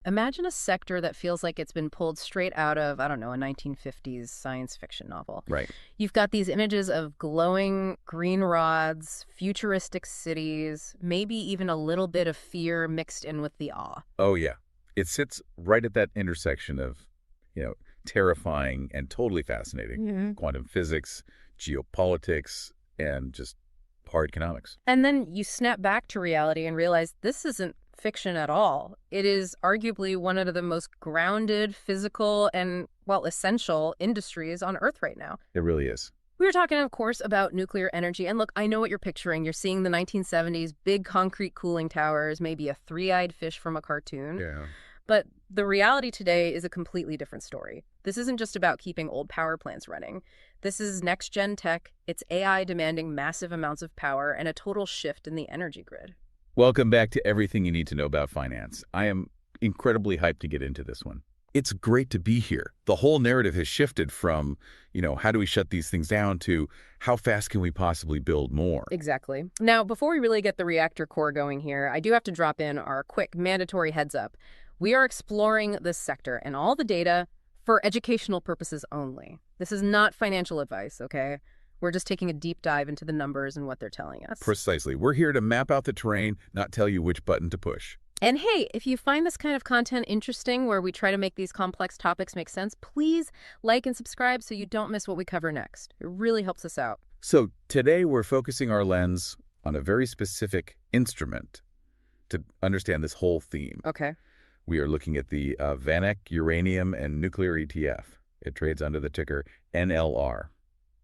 Imagine a sector that feels like it's been pulled straight out of, I don't know, a 1950s science fiction novel. Right. You've got these images of glowing green rods, futuristic cities, maybe even a little bit of fear mixed in with the awe. Oh, yeah. It sits right at that intersection of, you know, terrifying and totally fascinating. Hmm. Quantum physics, geopolitics, and just hard economics. And then you snap back to reality and realize this isn't fiction at all. It is arguably one of the most grounded, physical, and, well, essential industries on Earth right now. It really is. We were talking, of course, about nuclear energy. And look, I know what you're picturing. You're seeing the 1970s, big concrete cooling towers, maybe a three-eyed fish from a cartoon. Yeah. But the reality today is a completely different story. This isn't just about keeping old power plants running. This is next-gen tech. It's AI demanding massive amounts of power and a total shift in the energy grid. Welcome back to Everything You Need to Know About Finance. I am incredibly hyped to get into this one. It's great to be here. The whole narrative has shifted from, how do we shut these things down to how fast can we possibly build more? Exactly. Now, before we really get the reactor core going here, I do have to drop in our quick mandatory heads up. We are exploring this sector and all the data for educational purposes only. This is not financial advice, okay? We're just taking a deep dive into the numbers and what they're telling us. Precisely. We're here to map out the terrain, not tell you which button to push. And hey, if you find this kind of content interesting where we try to make these complex topics make sense, please like and subscribe so you don't miss what we cover next. It really helps us out. So today we're focusing our lens on a very specific instrument to understand this whole theme. Okay. We are looking at the VanEck Uranium and Nuclear ETF. It trades under the ticker NLR.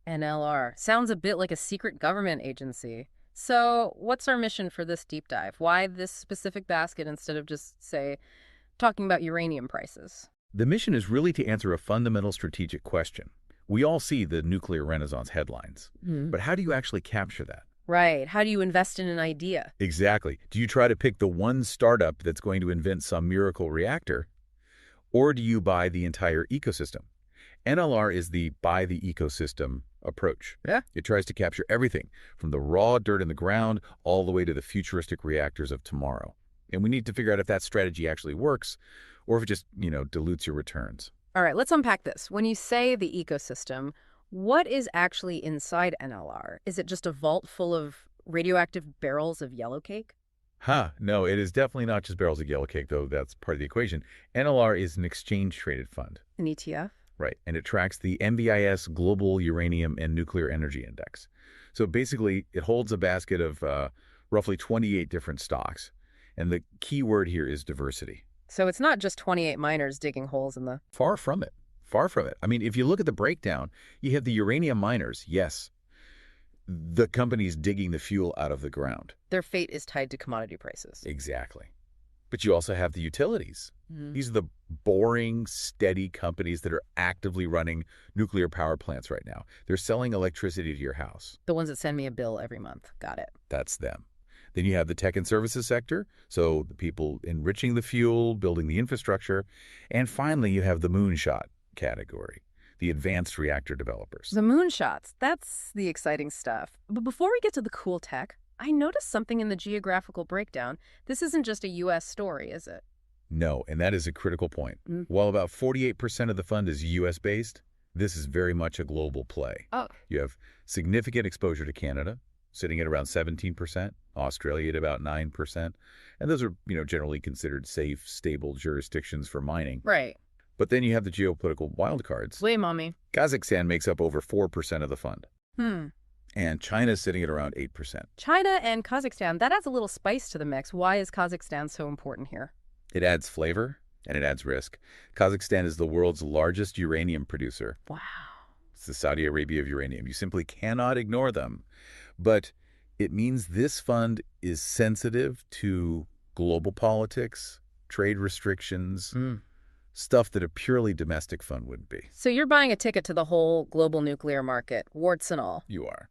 NLR. Sounds a bit like a secret government agency. So what's our mission for this deep dive? Why this specific basket instead of just, say, talking about uranium prices? The mission is really to answer a fundamental strategic question. We all see the nuclear renaissance headlines, but how do you actually capture that? Right. How do you invest in an idea? Exactly. Do you try to pick the one startup that's going to invent some miracle reactor, or do you buy the entire ecosystem? NLR is the buy the ecosystem approach. Yeah. It tries to capture everything from the raw dirt in the ground all the way to the futuristic reactors of tomorrow. And we need to figure out if that strategy actually works or if it just, dilutes your returns. All right, let's unpack this. When you say the ecosystem, what is actually inside NLR? Is it just a vault full of radioactive barrels of yellow cake? No, it is definitely not just barrels of yellow cake, though that's part of the equation. NLR is an exchange-traded fund. An ETF? Right, and it tracks the NBIS Global Uranium and Nuclear Energy Index. So basically, it holds a basket of roughly 28 different stocks. And the key word here is diversity. So it's not just 28 miners digging holes in the... Far from it. Far from it. I mean, if you look at the breakdown, you have the uranium miners, yes, the companies digging the fuel out of the ground. Their fate is tied to commodity prices. Exactly. But you also have the utilities. These are the boring, steady companies that are actively running nuclear power plants right now. They're selling electricity to your house. The ones that send me a bill every month. Got it. That's them. Then you have the tech and services sector, so the people enriching the fuel, building the infrastructure. And finally, you have the moonshot category, the advanced reactor developers. The moonshots. That's the exciting stuff. But before we get to the cool tech, I noticed something in the geographical breakdown. This isn't just a U.S. story, is it? No, and that is a critical point. While about 48% of the fund is U.S.-based, this is very much a global play. Oh. You have significant exposure to Canada, sitting at around 17%, Australia at about 9%, and those are, generally considered safe, stable jurisdictions for mining. Right. But then you have the geopolitical wildcards. Wait, mommy. Kazakhstan makes up over 4% of the fund. And China's sitting at around 8%. China and Kazakhstan, that adds a little spice to the mix. Why is Kazakhstan so important here? It adds flavor and it adds risk. Kazakhstan is the world's largest uranium producer. Wow. It's the Saudi Arabia of uranium. You simply cannot ignore them. But it means this fund is sensitive to global politics, trade restrictions, stuff that a purely domestic fund wouldn't be. So you're buying a ticket to the whole global nuclear market, warts and all. You are.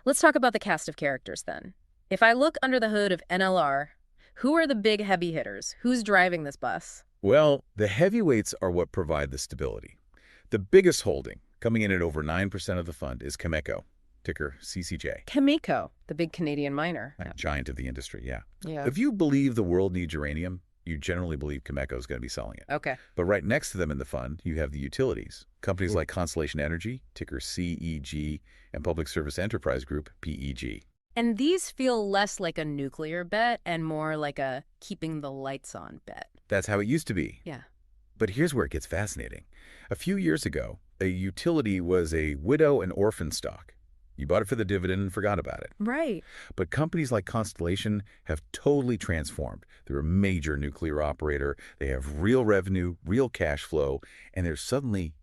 Let's talk about the cast of characters then. If I look under the hood of NLR, who are the big heavy hitters? Who's driving this bus? Well, the heavyweights are what provide the stability. The biggest holding, coming in at over 9% of the fund, is Cameco, ticker CCJ. Cameco, the big Canadian miner. A giant of the industry, yeah. Yeah. If you believe the world needs uranium, you generally believe Cameco is going to be selling it. Okay. But right next to them in the fund, you have the utilities. Companies like Constellation Energy, ticker CEG, and Public Service Enterprise Group, PEG. And these feel less like a nuclear bet and more like a keeping the lights on bet. That's how it used to be. Yeah. But here's where it gets fascinating. A few years ago, a utility was a widow and orphan stock. You bought it for the dividend and forgot about it. Right. But companies like Constellation have totally transformed. They're a major nuclear operator. They have real revenue, real cash flow, and they're suddenly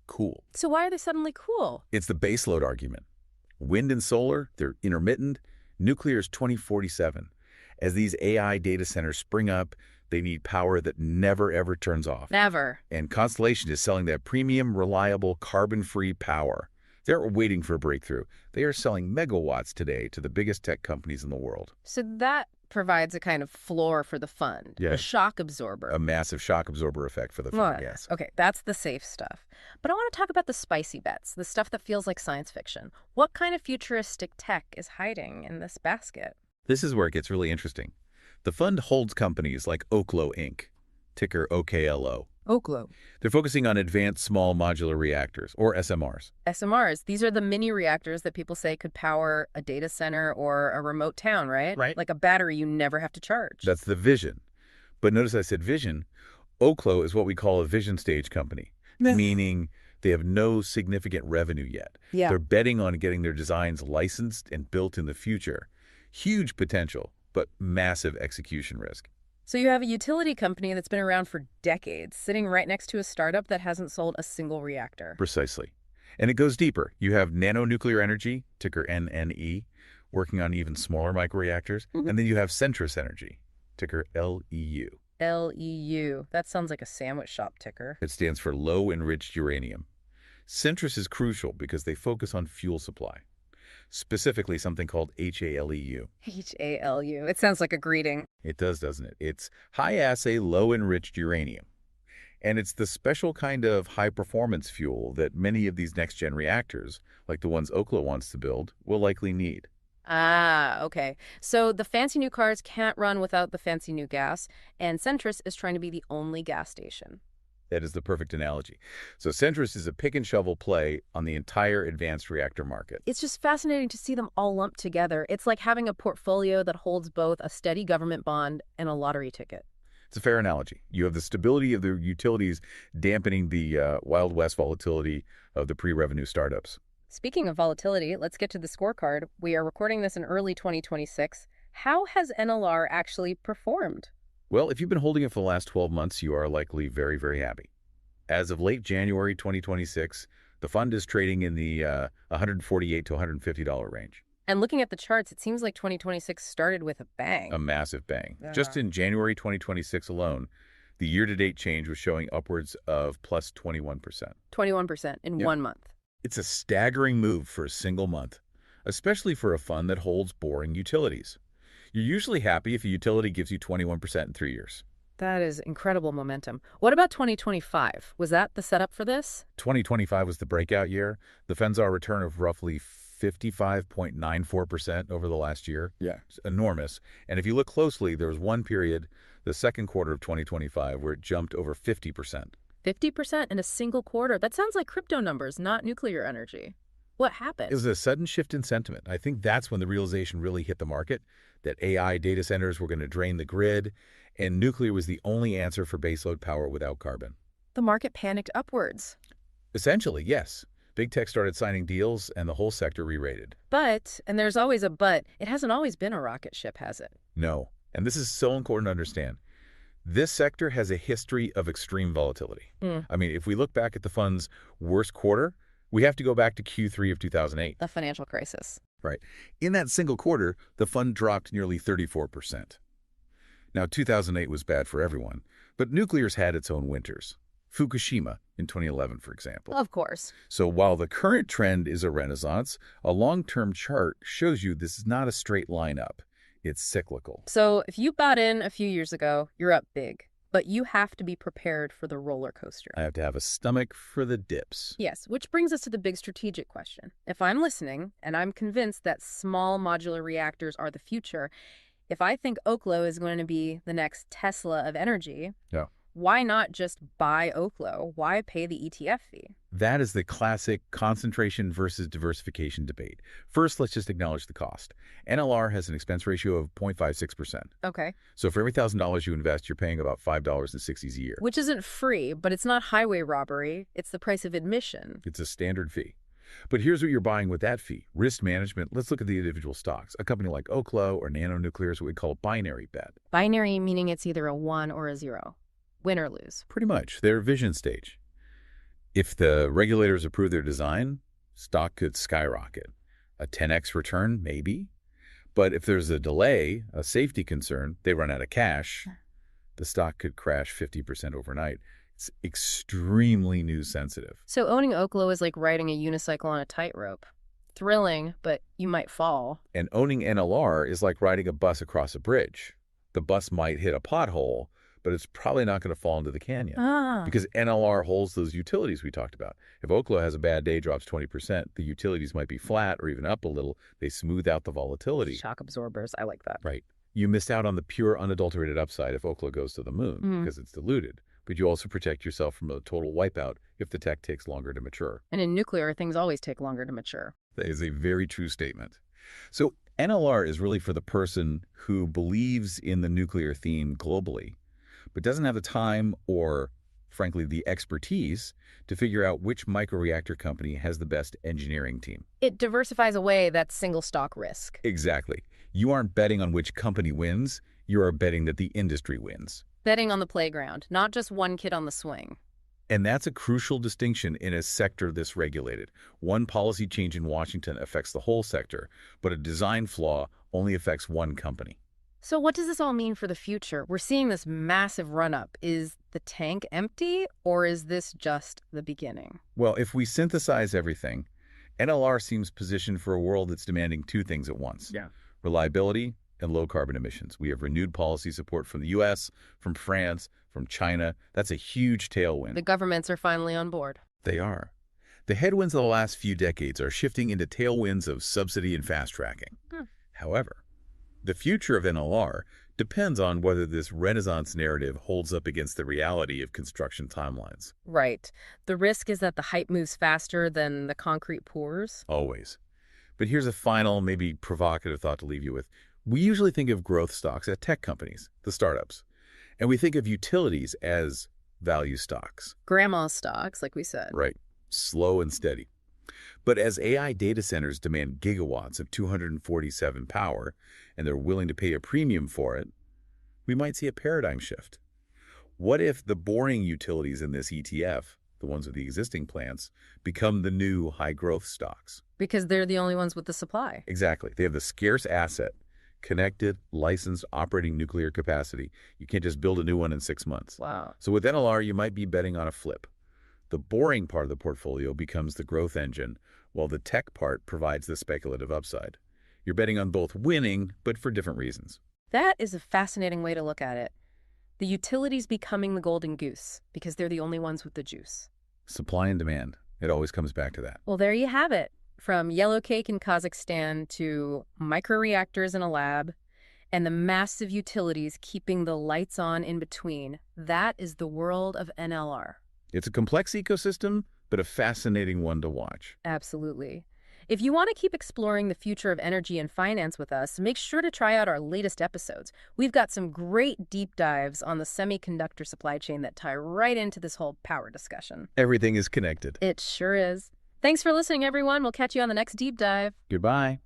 cool. So why are they suddenly cool? It's the baseload argument. Wind and solar, they're intermittent. Nuclear is 2047. As these AI data centers spring up, they need power that never, ever turns off. Never. And Constellation is selling that premium, reliable, carbon-free power. They're waiting for a breakthrough. They are selling megawatts today to the biggest tech companies in the world. So that provides a kind of floor for the fund, Yeah. a shock absorber. A massive shock absorber effect for the fund, Well, yes. Okay, that's the safe stuff. But I want to talk about the spicy bets, the stuff that feels like science fiction. What kind of futuristic tech is hiding in this basket? This is where it gets really interesting. The fund holds companies like OKLO Inc., ticker OKLO. OKLO. They're focusing on advanced small modular reactors, or SMRs. SMRs, these are the mini reactors that people say could power a data center or a remote town, right? Right. Like a battery you never have to charge. That's the vision. But notice I said vision. OKLO is what we call a vision stage company, meaning they have no significant revenue yet. Yeah. They're betting on getting their designs licensed and built in the future. Huge potential, but massive execution risk. So you have a utility company that's been around for decades, sitting right next to a startup that hasn't sold a single reactor. Precisely. And it goes deeper. You have nanonuclear energy, ticker NNE, working on even smaller microreactors. And then you have Centrus Energy, ticker LEU. LEU. That sounds like a sandwich shop ticker. It stands for low enriched uranium. Centrus is crucial because they focus on fuel supply, specifically something called HALEU. HALU. It sounds like a greeting. It does, doesn't it? It's high-assay, low-enriched uranium. And it's the special kind of high-performance fuel that many of these next-gen reactors, like the ones OKLO wants to build, will likely need. Ah, okay. So the fancy new cars can't run without the fancy new gas, and Centrus is trying to be the only gas station. That is the perfect analogy. So Centrus is a pick-and-shovel play on the entire advanced reactor market. It's just fascinating to see them all lumped together. It's like having a portfolio that holds both a steady government bond and a lottery ticket. It's a fair analogy. You have the stability of the utilities dampening the Wild West volatility of the pre-revenue startups. Speaking of volatility, let's get to the scorecard. We are recording this in early 2026. How has NLR actually performed? Well, if you've been holding it for the last 12 months, you are likely very, very happy. As of late January 2026, the fund is trading in the $148 to $150 range. And looking at the charts, it seems like 2026 started with a bang. A massive bang. Yeah. Just in January 2026 alone, the year-to-date change was showing upwards of plus 21%. 21% in 1 month. It's a staggering move for a single month, especially for a fund that holds boring utilities. You're usually happy if a utility gives you 21% in 3 years. That is incredible momentum. What about 2025? Was that the setup for this? 2025 was the breakout year. The FENSAR return of roughly 55.94% over the last year. Yeah. It's enormous. And if you look closely, there was one period, the second quarter of 2025, where it jumped over 50%. 50% in a single quarter? That sounds like crypto numbers, not nuclear energy. What happened? It was a sudden shift in sentiment. I think that's when the realization really hit the market, that AI data centers were going to drain the grid, and nuclear was the only answer for baseload power without carbon. The market panicked upwards. Essentially, yes. Big tech started signing deals, and the whole sector re-rated. But, and there's always a but, it hasn't always been a rocket ship, has it? No. And this is so important to understand. This sector has a history of extreme volatility. I mean, if we look back at the fund's worst quarter, we have to go back to Q3 of 2008. The financial crisis. Right. In that single quarter, the fund dropped nearly 34%. Now, 2008 was bad for everyone, but nuclear's had its own winters. Fukushima in 2011, for example. Of course. So while the current trend is a renaissance, a long-term chart shows you this is not a straight line up. It's cyclical. So if you bought in a few years ago, you're up big. But you have to be prepared for the roller coaster. I have to have a stomach for the dips. Yes, which brings us to the big strategic question. If I'm listening and I'm convinced that small modular reactors are the future, If I think Oklo is going to be the next Tesla of energy, Yeah. why not just buy Oklo? Why pay the ETF fee? That is the classic concentration versus diversification debate. First, let's just acknowledge the cost. NLR has an expense ratio of 0.56%. Okay. So for every $1,000 you invest, you're paying about $5.60 a year. Which isn't free, but it's not highway robbery. It's the price of admission. It's a standard fee. But here's what you're buying with that fee. Risk management. Let's look at the individual stocks. A company like OKLO or Nanonuclear is what we call a binary bet. Binary meaning it's either a 1 or a 0. Win or lose. Pretty much. They're vision stage. If the regulators approve their design, stock could skyrocket. A 10x return, maybe. But if there's a delay, a safety concern, they run out of cash, the stock could crash 50% overnight. It's extremely news sensitive. So owning Oklo is like riding a unicycle on a tightrope. Thrilling, but you might fall. And owning NLR is like riding a bus across a bridge. The bus might hit a pothole, but it's probably not going to fall into the canyon. Because NLR holds those utilities we talked about. If Oklo has a bad day, drops 20%, the utilities might be flat or even up a little. They smooth out the volatility. Shock absorbers. I like that. Right. You missed out on the pure, unadulterated upside if Oklo goes to the moon because it's diluted. But you also protect yourself from a total wipeout if the tech takes longer to mature. And in nuclear, things always take longer to mature. That is a very true statement. So NLR is really for the person who believes in the nuclear theme globally, but doesn't have the time or, frankly, the expertise to figure out which microreactor company has the best engineering team. It diversifies away that single stock risk. Exactly. You aren't betting on which company wins. You are betting that the industry wins. Betting on the playground, not just one kid on the swing. And that's a crucial distinction in a sector this regulated. One policy change in Washington affects the whole sector, but a design flaw only affects one company. So what does this all mean for the future? We're seeing this massive run-up. Is the tank empty, or is this just the beginning? Well, if we synthesize everything, NLR seems positioned for a world that's demanding two things at once. Reliability and low carbon emissions. We have renewed policy support from the U.S., from France, from China. That's a huge tailwind. The governments are finally on board. They are. The headwinds of the last few decades are shifting into tailwinds of subsidy and fast tracking. However, the future of NLR depends on whether this Renaissance narrative holds up against the reality of construction timelines. Right. The risk is that the hype moves faster than the concrete pours. Always. But here's a final, maybe provocative thought to leave you with. We usually think of growth stocks as tech companies, the startups, and we think of utilities as value stocks. Grandma's stocks, like we said. Right. Slow and steady. But as AI data centers demand gigawatts of 247 power, and they're willing to pay a premium for it, we might see a paradigm shift. What if the boring utilities in this ETF, the ones with the existing plants, become the new high-growth stocks? Because they're the only ones with the supply. Exactly. They have the scarce asset, connected, licensed, operating nuclear capacity. You can't just build a new one in 6 months. Wow. So with NLR, you might be betting on a flip. The boring part of the portfolio becomes the growth engine, while the tech part provides the speculative upside. You're betting on both winning, but for different reasons. That is a fascinating way to look at it. The utilities becoming the golden goose, because they're the only ones with the juice. Supply and demand. It always comes back to that. Well, there you have it. From yellow cake in Kazakhstan to microreactors in a lab and the massive utilities keeping the lights on in between. That is the world of NLR. It's a complex ecosystem, but a fascinating one to watch. Absolutely. If you want to keep exploring the future of energy and finance with us, make sure to try out our latest episodes. We've got some great deep dives on the semiconductor supply chain that tie right into this whole power discussion. Everything is connected. It sure is. Thanks for listening, everyone. We'll catch you on the next deep dive. Goodbye.